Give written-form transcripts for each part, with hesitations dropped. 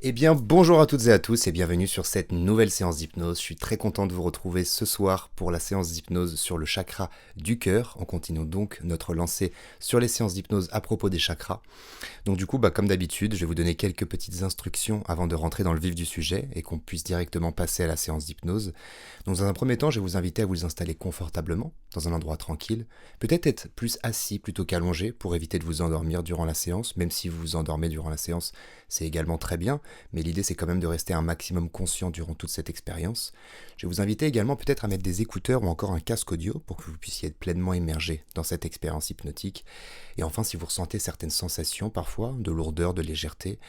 Eh bien, bonjour à toutes et à tous et bienvenue sur cette nouvelle séance d'hypnose. Je suis très content de vous retrouver ce soir pour la séance d'hypnose sur le chakra du cœur. On continue donc notre lancée sur les séances d'hypnose à propos des chakras. Donc du coup, comme d'habitude, je vais vous donner quelques petites instructions avant de rentrer dans le vif du sujet et qu'on puisse directement passer à la séance d'hypnose. Donc dans un premier temps, je vais vous inviter à vous installer confortablement, dans un endroit tranquille. Peut-être être plus assis plutôt qu'allongé pour éviter de vous endormir durant la séance, même si vous vous endormez durant la séance, c'est également très bien, mais l'idée c'est quand même de rester un maximum conscient durant toute cette expérience. Je vais vous inviter également peut-être à mettre des écouteurs ou encore un casque audio pour que vous puissiez être pleinement immergé dans cette expérience hypnotique. Et enfin, si vous ressentez certaines sensations parfois, de lourdeur, de légèreté,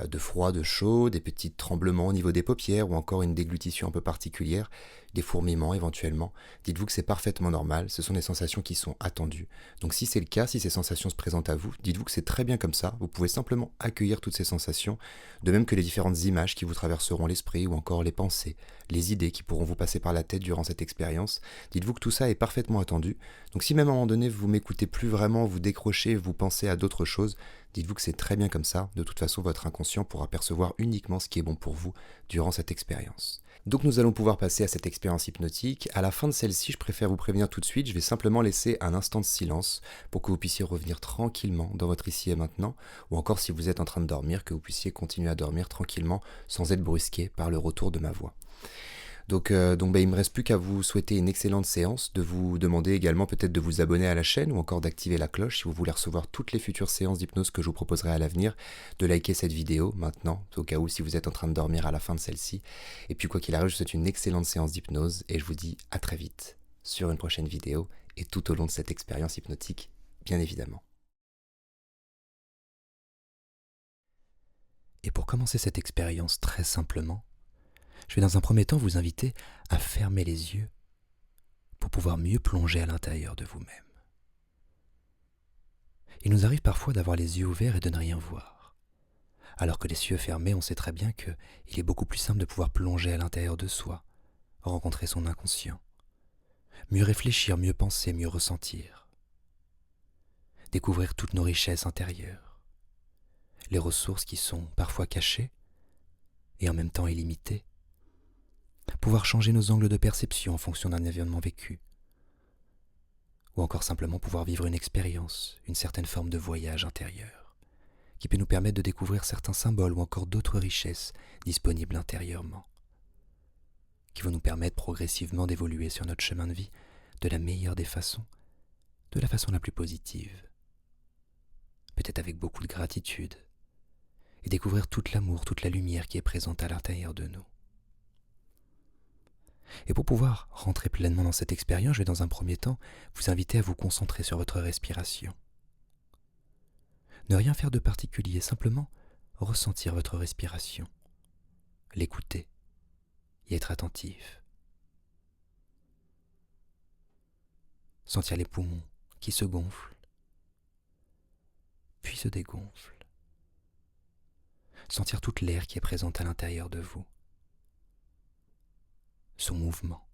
de froid, de chaud, des petits tremblements au niveau des paupières ou encore une déglutition un peu particulière, des fourmillements éventuellement, dites-vous que c'est parfaitement normal, ce sont des sensations qui sont attendues. Donc si c'est le cas, si ces sensations se présentent à vous, dites-vous que c'est très bien comme ça, vous pouvez simplement accueillir toutes ces sensations, de même que les différentes images qui vous traverseront l'esprit ou encore les pensées, les idées qui pourront vous passer par la tête durant cette expérience, dites-vous que tout ça est parfaitement attendu. Donc si même à un moment donné vous m'écoutez plus vraiment, vous décrochez, vous pensez à d'autres choses, dites-vous que c'est très bien comme ça, de toute façon votre inconscient pourra percevoir uniquement ce qui est bon pour vous durant cette expérience. Donc nous allons pouvoir passer à cette expérience hypnotique. À la fin de celle-ci, je préfère vous prévenir tout de suite, je vais simplement laisser un instant de silence pour que vous puissiez revenir tranquillement dans votre ici et maintenant, ou encore si vous êtes en train de dormir, que vous puissiez continuer à dormir tranquillement sans être brusqué par le retour de ma voix. Donc il me reste plus qu'à vous souhaiter une excellente séance, de vous demander également peut-être de vous abonner à la chaîne ou encore d'activer la cloche si vous voulez recevoir toutes les futures séances d'hypnose que je vous proposerai à l'avenir, de liker cette vidéo maintenant, au cas où si vous êtes en train de dormir à la fin de celle-ci. Et puis quoi qu'il arrive, je vous souhaite une excellente séance d'hypnose et je vous dis à très vite sur une prochaine vidéo et tout au long de cette expérience hypnotique, bien évidemment. Et pour commencer cette expérience très simplement, je vais dans un premier temps vous inviter à fermer les yeux pour pouvoir mieux plonger à l'intérieur de vous-même. Il nous arrive parfois d'avoir les yeux ouverts et de ne rien voir. Alors que les yeux fermés, on sait très bien qu'il est beaucoup plus simple de pouvoir plonger à l'intérieur de soi, rencontrer son inconscient, mieux réfléchir, mieux penser, mieux ressentir, découvrir toutes nos richesses intérieures, les ressources qui sont parfois cachées et en même temps illimitées, pouvoir changer nos angles de perception en fonction d'un événement vécu, ou encore simplement pouvoir vivre une expérience, une certaine forme de voyage intérieur, qui peut nous permettre de découvrir certains symboles ou encore d'autres richesses disponibles intérieurement, qui vont nous permettre progressivement d'évoluer sur notre chemin de vie de la meilleure des façons, de la façon la plus positive, peut-être avec beaucoup de gratitude, et découvrir tout l'amour, toute la lumière qui est présente à l'intérieur de nous. Et pour pouvoir rentrer pleinement dans cette expérience, je vais dans un premier temps vous inviter à vous concentrer sur votre respiration. Ne rien faire de particulier, simplement ressentir votre respiration, l'écouter, y être attentif. Sentir les poumons qui se gonflent, puis se dégonflent. Sentir toute l'air qui est présente à l'intérieur de vous, son mouvement,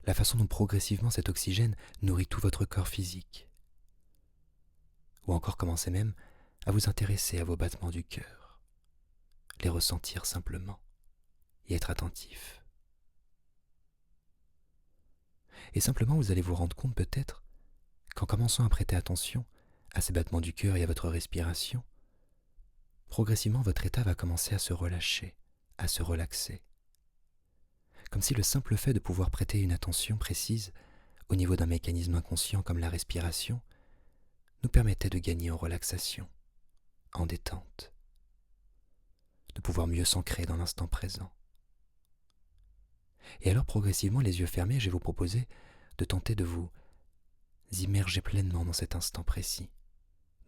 la façon dont progressivement cet oxygène nourrit tout votre corps physique. Ou encore commencer même à vous intéresser à vos battements du cœur, les ressentir simplement, y être attentif. Et simplement vous allez vous rendre compte peut-être qu'en commençant à prêter attention à ces battements du cœur et à votre respiration, progressivement votre état va commencer à se relâcher, à se relaxer. Comme si le simple fait de pouvoir prêter une attention précise au niveau d'un mécanisme inconscient comme la respiration nous permettait de gagner en relaxation, en détente, de pouvoir mieux s'ancrer dans l'instant présent. Et alors progressivement, les yeux fermés, je vais vous proposer de tenter de vous immerger pleinement dans cet instant précis,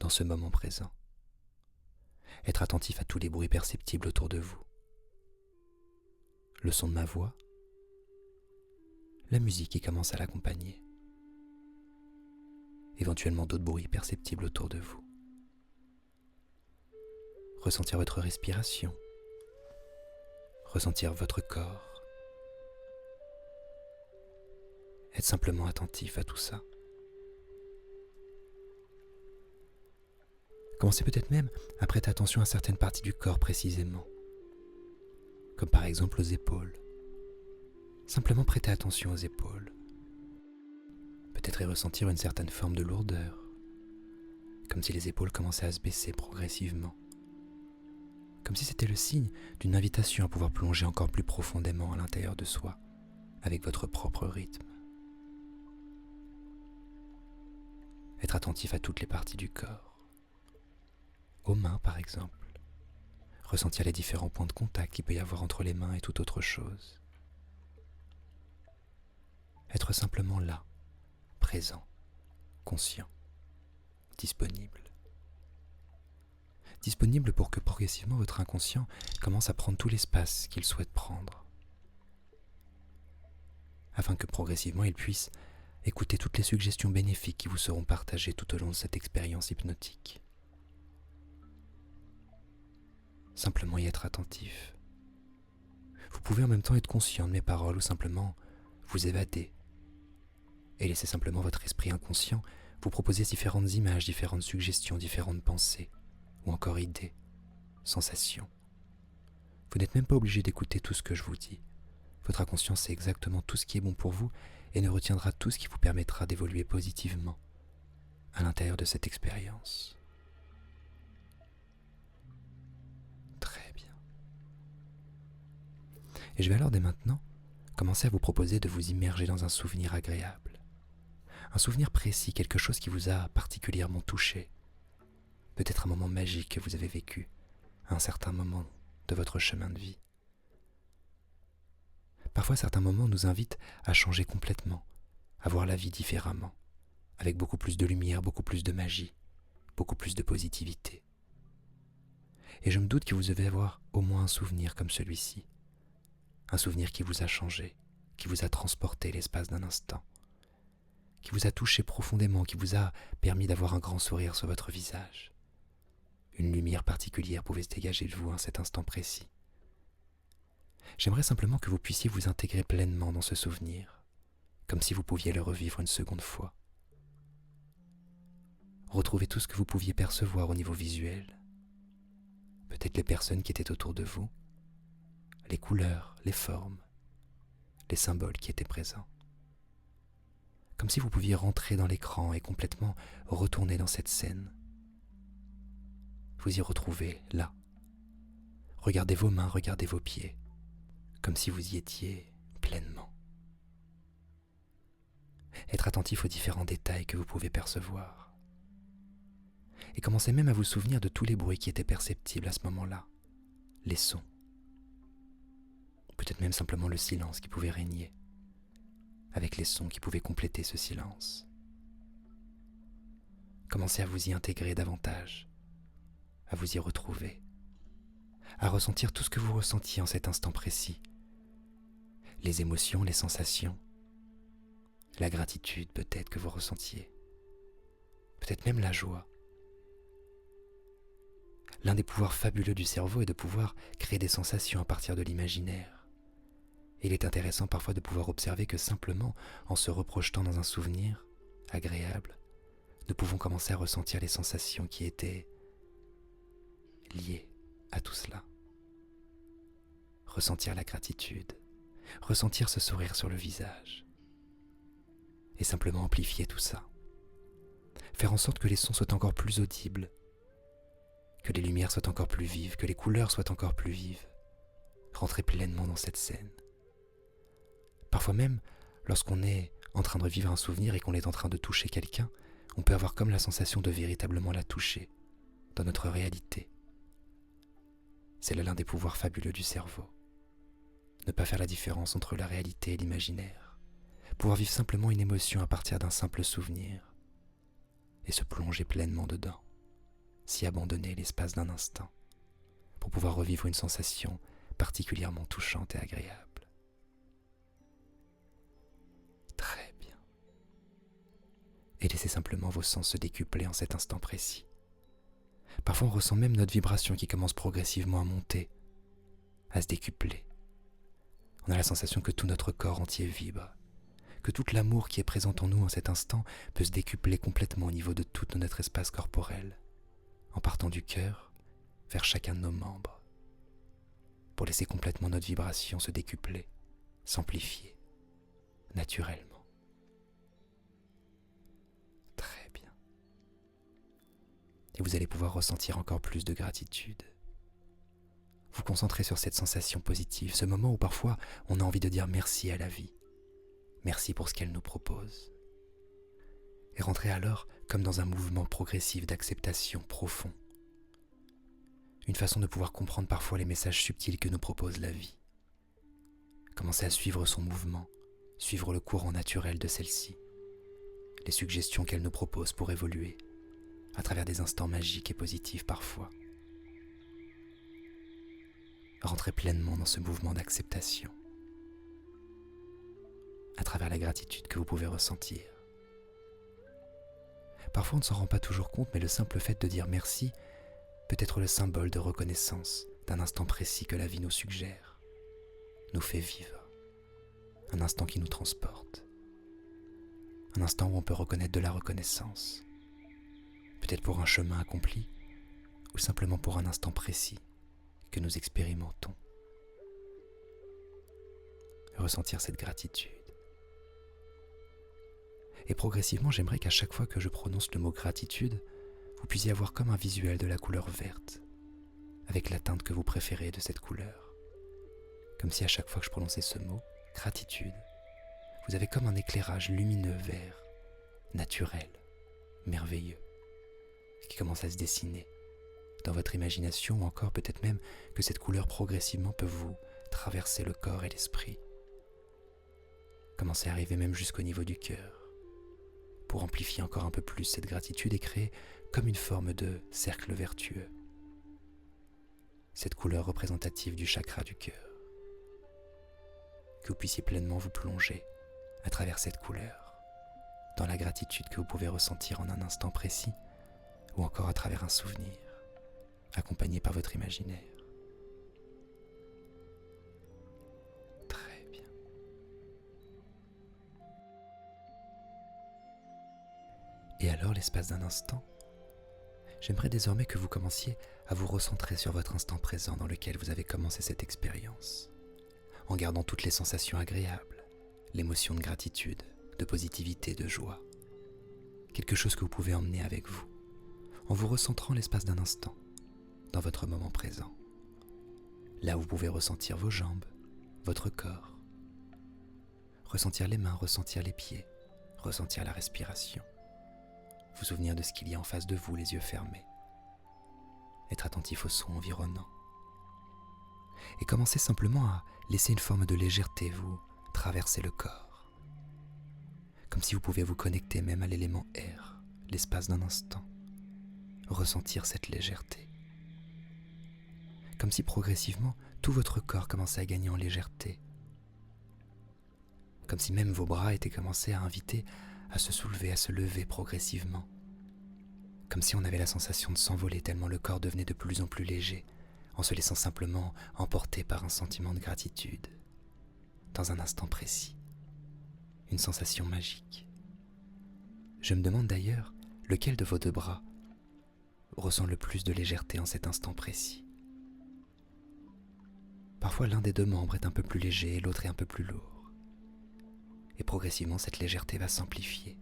dans ce moment présent. Être attentif à tous les bruits perceptibles autour de vous. Le son de ma voix, la musique qui commence à l'accompagner, éventuellement d'autres bruits perceptibles autour de vous. Ressentir votre respiration, ressentir votre corps, être simplement attentif à tout ça. Commencez peut-être même à prêter attention à certaines parties du corps précisément, comme par exemple aux épaules. Simplement prêtez attention aux épaules. Peut-être y ressentir une certaine forme de lourdeur, comme si les épaules commençaient à se baisser progressivement, comme si c'était le signe d'une invitation à pouvoir plonger encore plus profondément à l'intérieur de soi, avec votre propre rythme. Être attentif à toutes les parties du corps, aux mains par exemple, ressentir les différents points de contact qu'il peut y avoir entre les mains et toute autre chose. Être simplement là, présent, conscient, disponible. Disponible pour que progressivement votre inconscient commence à prendre tout l'espace qu'il souhaite prendre, afin que progressivement il puisse écouter toutes les suggestions bénéfiques qui vous seront partagées tout au long de cette expérience hypnotique. Simplement y être attentif. Vous pouvez en même temps être conscient de mes paroles ou simplement vous évader et laisser simplement votre esprit inconscient vous proposer différentes images, différentes suggestions, différentes pensées ou encore idées, sensations. Vous n'êtes même pas obligé d'écouter tout ce que je vous dis. Votre inconscient sait exactement tout ce qui est bon pour vous et ne retiendra tout ce qui vous permettra d'évoluer positivement à l'intérieur de cette expérience. Très bien. Et je vais alors dès maintenant commencer à vous proposer de vous immerger dans un souvenir agréable. Un souvenir précis, quelque chose qui vous a particulièrement touché. Peut-être un moment magique que vous avez vécu à un certain moment de votre chemin de vie. Parfois, certains moments nous invitent à changer complètement, à voir la vie différemment, avec beaucoup plus de lumière, beaucoup plus de magie, beaucoup plus de positivité. Et je me doute que vous devez avoir au moins un souvenir comme celui-ci, un souvenir qui vous a changé, qui vous a transporté l'espace d'un instant, qui vous a touché profondément, qui vous a permis d'avoir un grand sourire sur votre visage. Une lumière particulière pouvait se dégager de vous à cet instant précis. J'aimerais simplement que vous puissiez vous intégrer pleinement dans ce souvenir, comme si vous pouviez le revivre une seconde fois. Retrouvez tout ce que vous pouviez percevoir au niveau visuel, peut-être les personnes qui étaient autour de vous, les couleurs, les formes, les symboles qui étaient présents. Comme si vous pouviez rentrer dans l'écran et complètement retourner dans cette scène. Vous y retrouvez là. Regardez vos mains, regardez vos pieds, comme si vous y étiez pleinement. Être attentif aux différents détails que vous pouvez percevoir. Et commencez même à vous souvenir de tous les bruits qui étaient perceptibles à ce moment-là, les sons. Peut-être même simplement le silence qui pouvait régner, avec les sons qui pouvaient compléter ce silence. Commencez à vous y intégrer davantage, à vous y retrouver, à ressentir tout ce que vous ressentiez en cet instant précis, les émotions, les sensations, la gratitude peut-être que vous ressentiez, peut-être même la joie. L'un des pouvoirs fabuleux du cerveau est de pouvoir créer des sensations à partir de l'imaginaire. Il est intéressant parfois de pouvoir observer que simplement en se reprojetant dans un souvenir agréable, nous pouvons commencer à ressentir les sensations qui étaient liées à tout cela. Ressentir la gratitude, ressentir ce sourire sur le visage et simplement amplifier tout ça. Faire en sorte que les sons soient encore plus audibles, que les lumières soient encore plus vives, que les couleurs soient encore plus vives. Rentrer pleinement dans cette scène. Parfois même, lorsqu'on est en train de vivre un souvenir et qu'on est en train de toucher quelqu'un, on peut avoir comme la sensation de véritablement la toucher dans notre réalité. C'est l'un des pouvoirs fabuleux du cerveau. Ne pas faire la différence entre la réalité et l'imaginaire. Pouvoir vivre simplement une émotion à partir d'un simple souvenir et se plonger pleinement dedans. S'y abandonner l'espace d'un instant pour pouvoir revivre une sensation particulièrement touchante et agréable. Très bien. Et laissez simplement vos sens se décupler en cet instant précis. Parfois on ressent même notre vibration qui commence progressivement à monter, à se décupler. On a la sensation que tout notre corps entier vibre, que tout l'amour qui est présent en nous en cet instant peut se décupler complètement au niveau de tout notre espace corporel. en partant du cœur vers chacun de nos membres, pour laisser complètement notre vibration se décupler, s'amplifier, naturellement. Très bien. Et vous allez pouvoir ressentir encore plus de gratitude. Vous concentrez sur cette sensation positive, ce moment où parfois on a envie de dire merci à la vie. Merci pour ce qu'elle nous propose. Et rentrez alors comme dans un mouvement progressif d'acceptation profond. Une façon de pouvoir comprendre parfois les messages subtils que nous propose la vie. Commencez à suivre son mouvement, suivre le courant naturel de celle-ci, les suggestions qu'elle nous propose pour évoluer, à travers des instants magiques et positifs parfois. Rentrez pleinement dans ce mouvement d'acceptation, à travers la gratitude que vous pouvez ressentir. Parfois on ne s'en rend pas toujours compte, mais le simple fait de dire merci peut être le symbole de reconnaissance d'un instant précis que la vie nous suggère, nous fait vivre, un instant qui nous transporte, un instant où on peut reconnaître de la reconnaissance, peut-être pour un chemin accompli ou simplement pour un instant précis que nous expérimentons. Ressentir cette gratitude. Et progressivement, j'aimerais qu'à chaque fois que je prononce le mot gratitude, vous puissiez avoir comme un visuel de la couleur verte, avec la teinte que vous préférez de cette couleur. Comme si à chaque fois que je prononçais ce mot, gratitude, vous avez comme un éclairage lumineux vert, naturel, merveilleux, qui commence à se dessiner dans votre imagination, ou encore peut-être même que cette couleur progressivement peut vous traverser le corps et l'esprit. Commencez à arriver même jusqu'au niveau du cœur, pour amplifier encore un peu plus cette gratitude et créer comme une forme de cercle vertueux. Cette couleur représentative du chakra du cœur. Que vous puissiez pleinement vous plonger à travers cette couleur, dans la gratitude que vous pouvez ressentir en un instant précis, ou encore à travers un souvenir, accompagné par votre imaginaire. Très bien. Et alors, l'espace d'un instant, j'aimerais désormais que vous commenciez à vous recentrer sur votre instant présent dans lequel vous avez commencé cette expérience, en gardant toutes les sensations agréables, l'émotion de gratitude, de positivité, de joie, quelque chose que vous pouvez emmener avec vous, en vous recentrant l'espace d'un instant, dans votre moment présent, là où vous pouvez ressentir vos jambes, votre corps, ressentir les mains, ressentir les pieds, ressentir la respiration, vous souvenir de ce qu'il y a en face de vous, les yeux fermés, être attentif aux sons environnants, et commencez simplement à laisser une forme de légèreté vous traverser le corps, comme si vous pouviez vous connecter même à l'élément air, l'espace d'un instant, ressentir cette légèreté. Comme si progressivement, tout votre corps commençait à gagner en légèreté. Comme si même vos bras étaient commencés à inviter à se soulever, à se lever progressivement. Comme si on avait la sensation de s'envoler tellement le corps devenait de plus en plus léger, en se laissant simplement emporter par un sentiment de gratitude, dans un instant précis. Une sensation magique. Je me demande d'ailleurs lequel de vos deux bras ressent le plus de légèreté en cet instant précis. Parfois l'un des deux membres est un peu plus léger et l'autre est un peu plus lourd. Et progressivement cette légèreté va s'amplifier.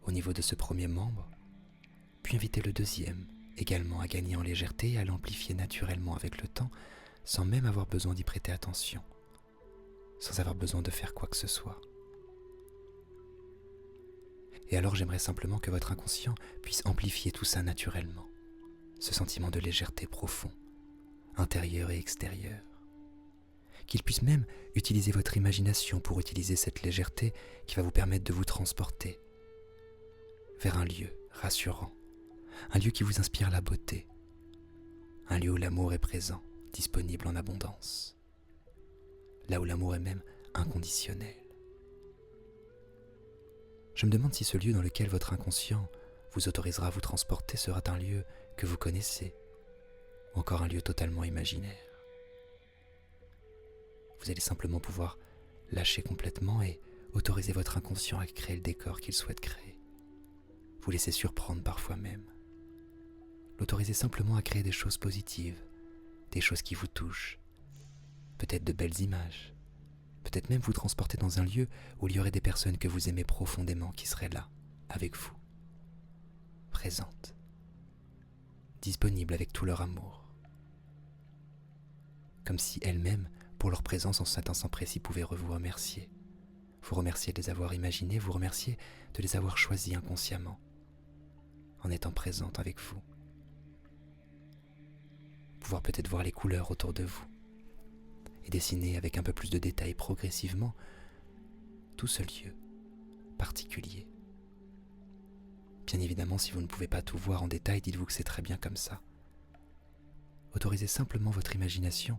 Au niveau de ce premier membre, puis inviter le deuxième également à gagner en légèreté et à l'amplifier naturellement avec le temps, sans même avoir besoin d'y prêter attention, sans avoir besoin de faire quoi que ce soit. Et alors j'aimerais simplement que votre inconscient puisse amplifier tout ça naturellement, ce sentiment de légèreté profond, intérieur et extérieur. Qu'il puisse même utiliser votre imagination pour utiliser cette légèreté qui va vous permettre de vous transporter vers un lieu rassurant, un lieu qui vous inspire la beauté, un lieu où l'amour est présent, disponible en abondance, là où l'amour est même inconditionnel. Je me demande si ce lieu dans lequel votre inconscient vous autorisera à vous transporter sera un lieu que vous connaissez, ou encore un lieu totalement imaginaire. Vous allez simplement pouvoir lâcher complètement et autoriser votre inconscient à créer le décor qu'il souhaite créer. Vous laisser surprendre parfois même. L'autoriser simplement à créer des choses positives, des choses qui vous touchent, peut-être de belles images, peut-être même vous transporter dans un lieu où il y aurait des personnes que vous aimez profondément qui seraient là, avec vous, présentes, disponibles avec tout leur amour. Comme si elles-mêmes, pour leur présence en cet instant précis, pouvaient vous remercier. Vous remercier de les avoir imaginés, vous remercier de les avoir choisis inconsciemment, en étant présentes avec vous. Pouvoir peut-être voir les couleurs autour de vous et dessiner avec un peu plus de détails progressivement tout ce lieu particulier. Bien évidemment, si vous ne pouvez pas tout voir en détail, dites-vous que c'est très bien comme ça. Autorisez simplement votre imagination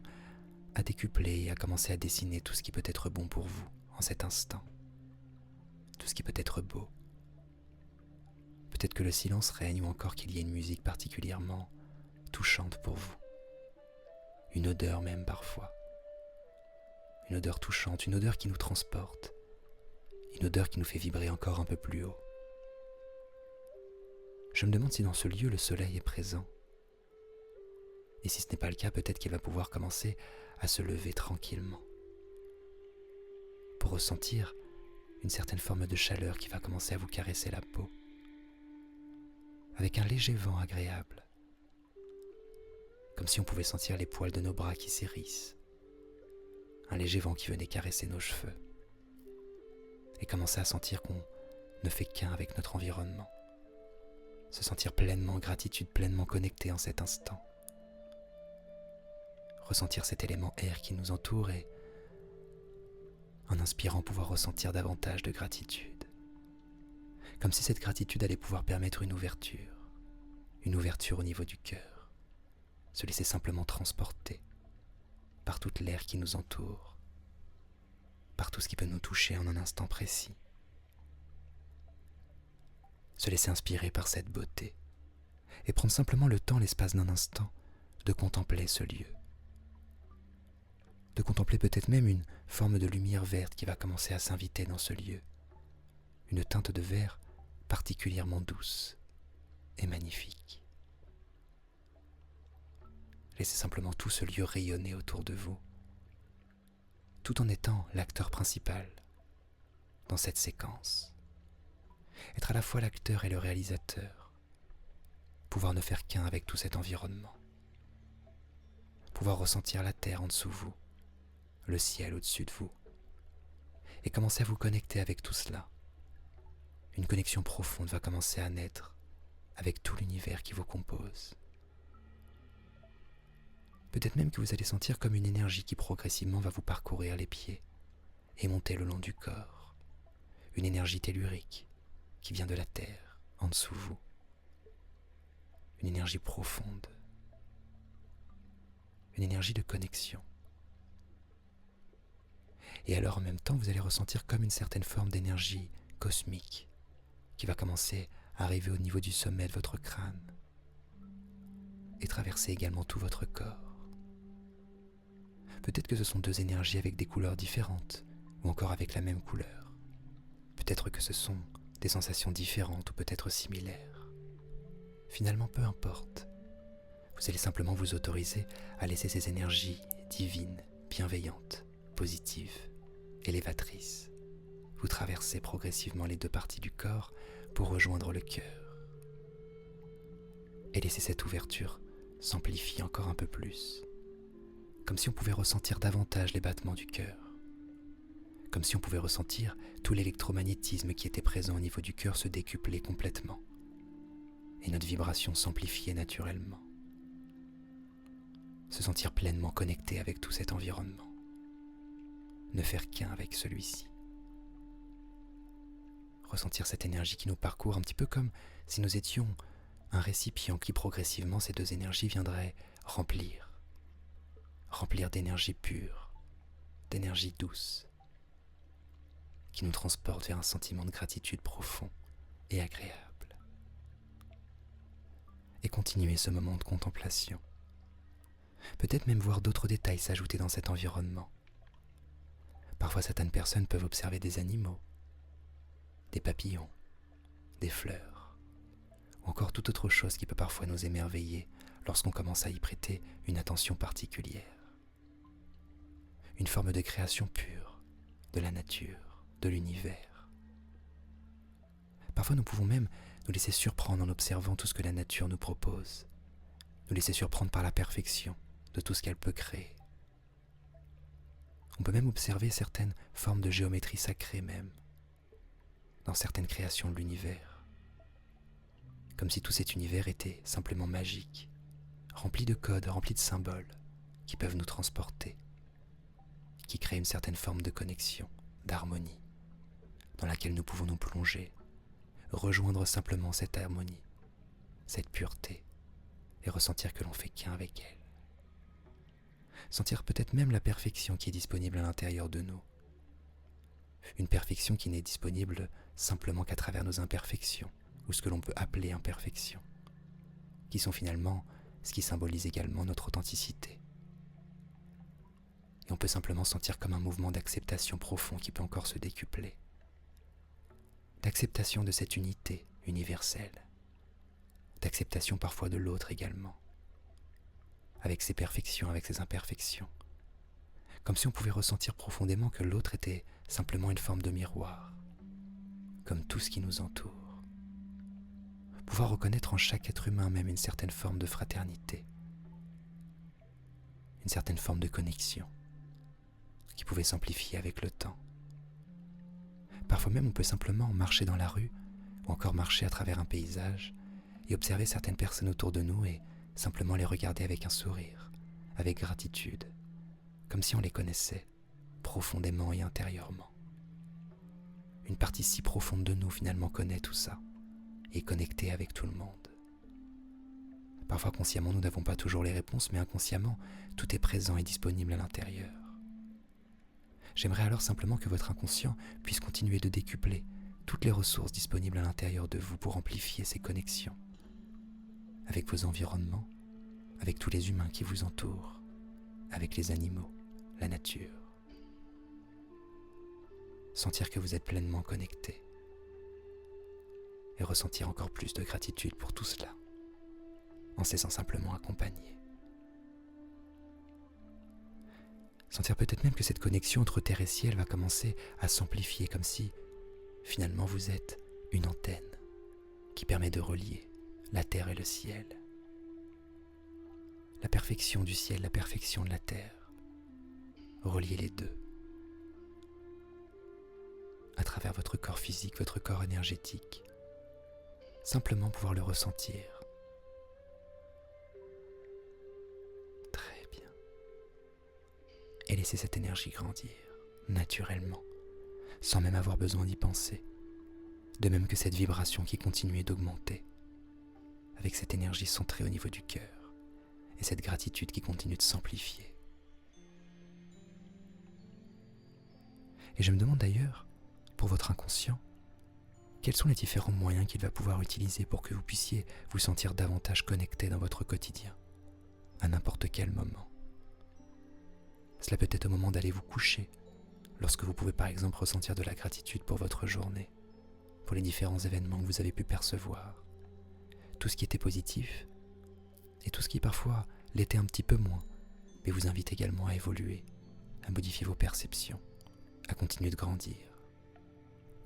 à décupler et à commencer à dessiner tout ce qui peut être bon pour vous en cet instant. Tout ce qui peut être beau. Peut-être que le silence règne ou encore qu'il y ait une musique particulièrement touchante pour vous. Une odeur même parfois. Une odeur touchante, une odeur qui nous transporte. Une odeur qui nous fait vibrer encore un peu plus haut. Je me demande si dans ce lieu le soleil est présent. Et si ce n'est pas le cas, peut-être qu'il va pouvoir commencer à se lever tranquillement. Pour ressentir une certaine forme de chaleur qui va commencer à vous caresser la peau. Avec un léger vent agréable. Comme si on pouvait sentir les poils de nos bras qui s'hérissent. Un léger vent qui venait caresser nos cheveux. Et commencer à sentir qu'on ne fait qu'un avec notre environnement. Se sentir pleinement en gratitude, pleinement connecté en cet instant. Ressentir cet élément air qui nous entoure et, en inspirant, pouvoir ressentir davantage de gratitude. Comme si cette gratitude allait pouvoir permettre une ouverture au niveau du cœur. Se laisser simplement transporter par toute l'air qui nous entoure, par tout ce qui peut nous toucher en un instant précis. Se laisser inspirer par cette beauté et prendre simplement le temps, l'espace d'un instant, de contempler ce lieu. De contempler peut-être même une forme de lumière verte qui va commencer à s'inviter dans ce lieu. Une teinte de vert particulièrement douce et magnifique. Laissez simplement tout ce lieu rayonner autour de vous, tout en étant l'acteur principal dans cette séquence. Être à la fois l'acteur et le réalisateur. Pouvoir ne faire qu'un avec tout cet environnement. Pouvoir ressentir la terre en dessous de vous, le ciel au-dessus de vous. Et commencer à vous connecter avec tout cela. Une connexion profonde va commencer à naître avec tout l'univers qui vous compose. Peut-être même que vous allez sentir comme une énergie qui progressivement va vous parcourir les pieds et monter le long du corps. Une énergie tellurique qui vient de la terre, en dessous de vous. Une énergie profonde. Une énergie de connexion. Et alors en même temps, vous allez ressentir comme une certaine forme d'énergie cosmique qui va commencer à arriver au niveau du sommet de votre crâne et traverser également tout votre corps. Peut-être que ce sont deux énergies avec des couleurs différentes ou encore avec la même couleur. Peut-être que ce sont des sensations différentes ou peut-être similaires. Finalement, peu importe. Vous allez simplement vous autoriser à laisser ces énergies divines, bienveillantes, positives, élévatrices, vous traverser progressivement les deux parties du corps pour rejoindre le cœur. Et laisser cette ouverture s'amplifier encore un peu plus. Comme si on pouvait ressentir davantage les battements du cœur. Comme si on pouvait ressentir tout l'électromagnétisme qui était présent au niveau du cœur se décupler complètement. Et notre vibration s'amplifier naturellement. Se sentir pleinement connecté avec tout cet environnement. Ne faire qu'un avec celui-ci. Ressentir cette énergie qui nous parcourt un petit peu comme si nous étions un récipient qui progressivement ces deux énergies viendraient remplir d'énergie pure, d'énergie douce, qui nous transporte vers un sentiment de gratitude profond et agréable. Et continuer ce moment de contemplation. Peut-être même voir d'autres détails s'ajouter dans cet environnement. Parfois certaines personnes peuvent observer des animaux, des papillons, des fleurs, ou encore toute autre chose qui peut parfois nous émerveiller lorsqu'on commence à y prêter une attention particulière. Une forme de création pure, de la nature, de l'univers. Parfois nous pouvons même nous laisser surprendre en observant tout ce que la nature nous propose, nous laisser surprendre par la perfection de tout ce qu'elle peut créer. On peut même observer certaines formes de géométrie sacrée même, dans certaines créations de l'univers, comme si tout cet univers était simplement magique, rempli de codes, rempli de symboles qui peuvent nous transporter, qui créent une certaine forme de connexion, d'harmonie, dans laquelle nous pouvons nous plonger, rejoindre simplement cette harmonie, cette pureté, et ressentir que l'on fait qu'un avec elle. Sentir peut-être même la perfection qui est disponible à l'intérieur de nous. Une perfection qui n'est disponible simplement qu'à travers nos imperfections, ou ce que l'on peut appeler imperfections, qui sont finalement ce qui symbolise également notre authenticité. Et on peut simplement sentir comme un mouvement d'acceptation profond qui peut encore se décupler. D'acceptation de cette unité universelle, d'acceptation parfois de l'autre également, avec ses perfections, avec ses imperfections, comme si on pouvait ressentir profondément que l'autre était simplement une forme de miroir, comme tout ce qui nous entoure. Pouvoir reconnaître en chaque être humain même une certaine forme de fraternité, une certaine forme de connexion, qui pouvait s'amplifier avec le temps. Parfois même on peut simplement marcher dans la rue, ou encore marcher à travers un paysage, et observer certaines personnes autour de nous et simplement les regarder avec un sourire, avec gratitude, comme si on les connaissait profondément et intérieurement. Une partie si profonde de nous finalement connaît tout ça et est connectée avec tout le monde. Parfois consciemment nous n'avons pas toujours les réponses, mais inconsciemment tout est présent et disponible à l'intérieur. J'aimerais alors simplement que votre inconscient puisse continuer de décupler toutes les ressources disponibles à l'intérieur de vous pour amplifier ces connexions avec vos environnements, avec tous les humains qui vous entourent, avec les animaux, la nature. Sentir que vous êtes pleinement connecté et ressentir encore plus de gratitude pour tout cela, en se laissant simplement accompagner. Sentir peut-être même que cette connexion entre terre et ciel va commencer à s'amplifier, comme si finalement vous êtes une antenne qui permet de relier la terre et le ciel. La perfection du ciel, la perfection de la terre. Relier les deux. À travers votre corps physique, votre corps énergétique. Simplement pouvoir le ressentir. Très bien. Et laisser cette énergie grandir, naturellement, sans même avoir besoin d'y penser. De même que cette vibration qui continue d'augmenter, avec cette énergie centrée au niveau du cœur, et cette gratitude qui continue de s'amplifier. Et je me demande d'ailleurs, pour votre inconscient, quels sont les différents moyens qu'il va pouvoir utiliser pour que vous puissiez vous sentir davantage connecté dans votre quotidien, à n'importe quel moment. Cela peut être au moment d'aller vous coucher, lorsque vous pouvez par exemple ressentir de la gratitude pour votre journée, pour les différents événements que vous avez pu percevoir, tout ce qui était positif, et tout ce qui parfois l'était un petit peu moins, mais vous invite également à évoluer, à modifier vos perceptions, à continuer de grandir.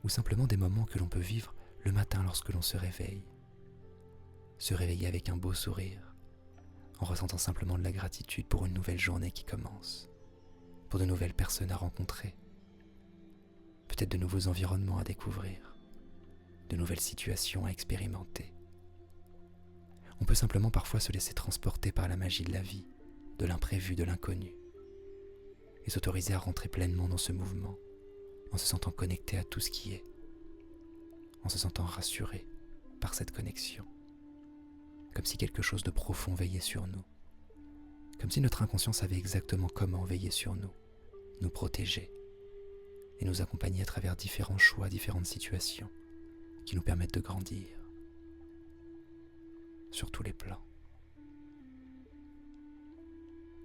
Ou simplement des moments que l'on peut vivre le matin lorsque l'on se réveille. Se réveiller avec un beau sourire, en ressentant simplement de la gratitude pour une nouvelle journée qui commence, pour de nouvelles personnes à rencontrer, peut-être de nouveaux environnements à découvrir, de nouvelles situations à expérimenter. On peut simplement parfois se laisser transporter par la magie de la vie, de l'imprévu, de l'inconnu, et s'autoriser à rentrer pleinement dans ce mouvement, en se sentant connecté à tout ce qui est, en se sentant rassuré par cette connexion, comme si quelque chose de profond veillait sur nous, comme si notre inconscient savait exactement comment veiller sur nous, nous protéger, et nous accompagner à travers différents choix, différentes situations, qui nous permettent de grandir, sur tous les plans.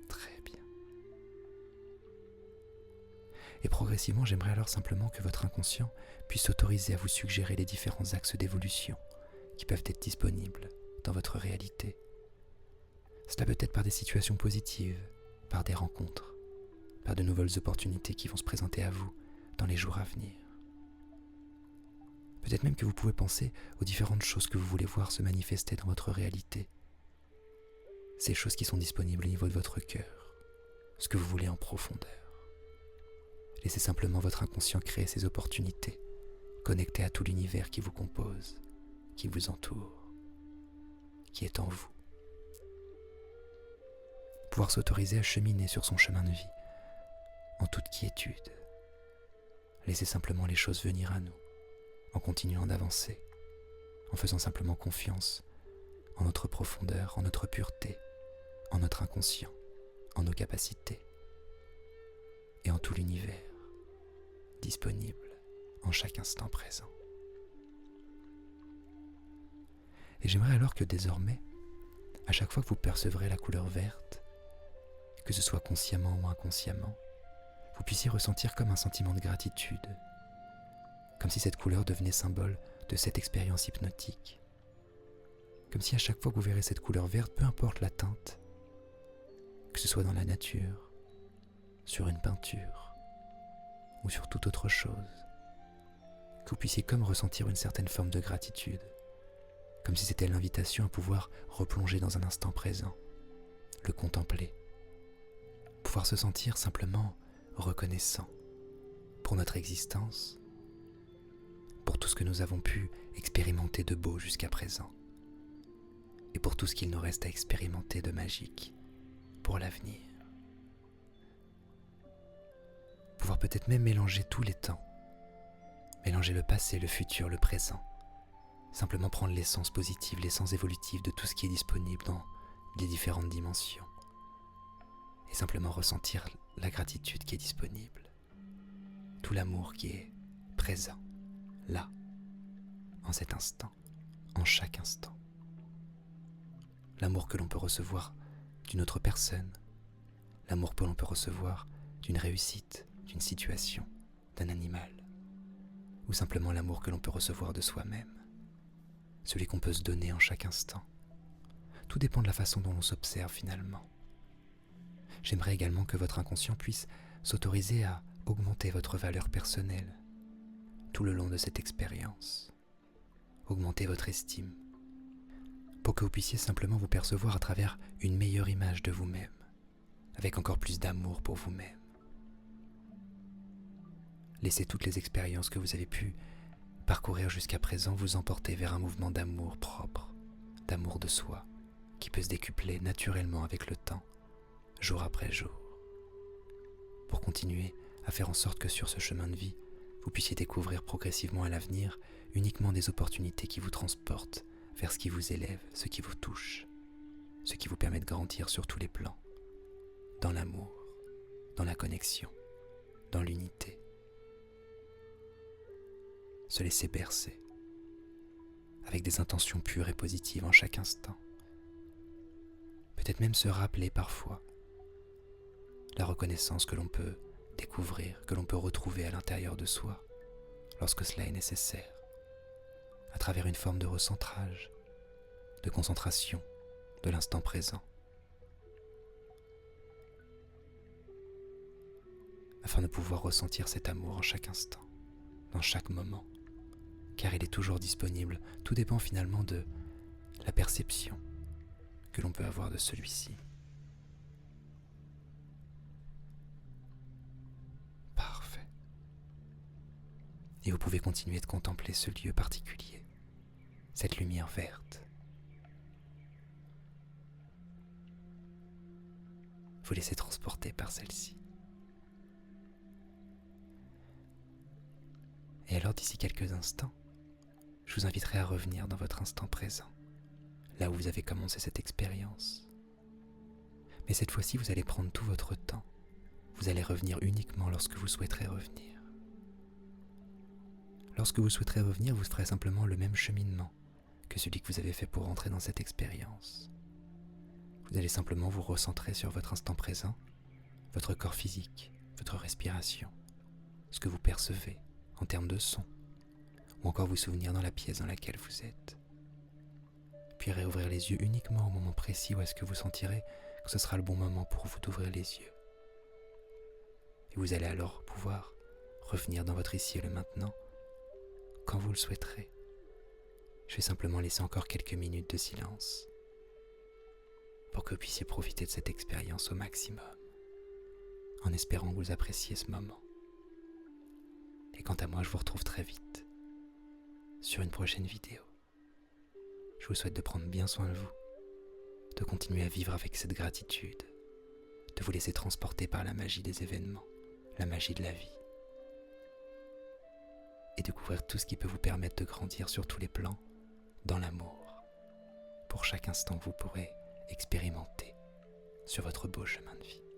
Très bien. Et progressivement, j'aimerais alors simplement que votre inconscient puisse s'autoriser à vous suggérer les différents axes d'évolution qui peuvent être disponibles dans votre réalité. Cela peut être par des situations positives, par des rencontres, par de nouvelles opportunités qui vont se présenter à vous dans les jours à venir. Peut-être même que vous pouvez penser aux différentes choses que vous voulez voir se manifester dans votre réalité. Ces choses qui sont disponibles au niveau de votre cœur, ce que vous voulez en profondeur. Laissez simplement votre inconscient créer ces opportunités, connectées à tout l'univers qui vous compose, qui vous entoure, qui est en vous. Pouvoir s'autoriser à cheminer sur son chemin de vie, en toute quiétude. Laissez simplement les choses venir à nous, en continuant d'avancer, en faisant simplement confiance en notre profondeur, en notre pureté, en notre inconscient, en nos capacités, et en tout l'univers, disponible en chaque instant présent. Et j'aimerais alors que désormais, à chaque fois que vous percevrez la couleur verte, que ce soit consciemment ou inconsciemment, vous puissiez ressentir comme un sentiment de gratitude, comme si cette couleur devenait symbole de cette expérience hypnotique, comme si à chaque fois que vous verrez cette couleur verte, peu importe la teinte, que ce soit dans la nature, sur une peinture ou sur toute autre chose, que vous puissiez comme ressentir une certaine forme de gratitude, comme si c'était l'invitation à pouvoir replonger dans un instant présent, le contempler, pouvoir se sentir simplement reconnaissant pour notre existence, pour tout ce que nous avons pu expérimenter de beau jusqu'à présent, et pour tout ce qu'il nous reste à expérimenter de magique pour l'avenir. Pouvoir peut-être même mélanger tous les temps, mélanger le passé, le futur, le présent, simplement prendre l'essence positive, l'essence évolutive de tout ce qui est disponible dans les différentes dimensions, et simplement ressentir la gratitude qui est disponible, tout l'amour qui est présent, là, en cet instant, en chaque instant. L'amour que l'on peut recevoir d'une autre personne, l'amour que l'on peut recevoir d'une réussite, d'une situation, d'un animal, ou simplement l'amour que l'on peut recevoir de soi-même, celui qu'on peut se donner en chaque instant. Tout dépend de la façon dont l'on s'observe finalement. J'aimerais également que votre inconscient puisse s'autoriser à augmenter votre valeur personnelle tout le long de cette expérience, augmenter votre estime, pour que vous puissiez simplement vous percevoir à travers une meilleure image de vous-même, avec encore plus d'amour pour vous-même. Laissez toutes les expériences que vous avez pu parcourir jusqu'à présent vous emporter vers un mouvement d'amour propre, d'amour de soi, qui peut se décupler naturellement avec le temps, jour après jour, pour continuer à faire en sorte que sur ce chemin de vie, vous puissiez découvrir progressivement à l'avenir uniquement des opportunités qui vous transportent vers ce qui vous élève, ce qui vous touche, ce qui vous permet de grandir sur tous les plans, dans l'amour, dans la connexion, dans l'unité. Se laisser bercer, avec des intentions pures et positives en chaque instant. Peut-être même se rappeler parfois la reconnaissance que l'on peut découvrir, que l'on peut retrouver à l'intérieur de soi, lorsque cela est nécessaire, à travers une forme de recentrage, de concentration de l'instant présent, afin de pouvoir ressentir cet amour en chaque instant, dans chaque moment, car il est toujours disponible. Tout dépend finalement de la perception que l'on peut avoir de celui-ci. Parfait. Et vous pouvez continuer de contempler ce lieu particulier, cette lumière verte. Vous laissez transporter par celle-ci. Et alors d'ici quelques instants, je vous inviterai à revenir dans votre instant présent, là où vous avez commencé cette expérience. Mais cette fois-ci, vous allez prendre tout votre temps. Vous allez revenir uniquement lorsque vous souhaiterez revenir. Lorsque vous souhaiterez revenir, vous ferez simplement le même cheminement que celui que vous avez fait pour rentrer dans cette expérience. Vous allez simplement vous recentrer sur votre instant présent, votre corps physique, votre respiration, ce que vous percevez en termes de son, ou encore vous souvenir dans la pièce dans laquelle vous êtes. puis réouvrir les yeux uniquement au moment précis où est-ce que vous sentirez que ce sera le bon moment pour vous d'ouvrir les yeux. Et vous allez alors pouvoir revenir dans votre ici et le maintenant quand vous le souhaiterez. Je vais simplement laisser encore quelques minutes de silence pour que vous puissiez profiter de cette expérience au maximum, en espérant que vous appréciez ce moment. Et quant à moi, je vous retrouve très vite sur une prochaine vidéo. Je vous souhaite de prendre bien soin de vous, de continuer à vivre avec cette gratitude, de vous laisser transporter par la magie des événements, la magie de la vie, et découvrir tout ce qui peut vous permettre de grandir sur tous les plans, dans l'amour, pour chaque instant que vous pourrez expérimenter sur votre beau chemin de vie.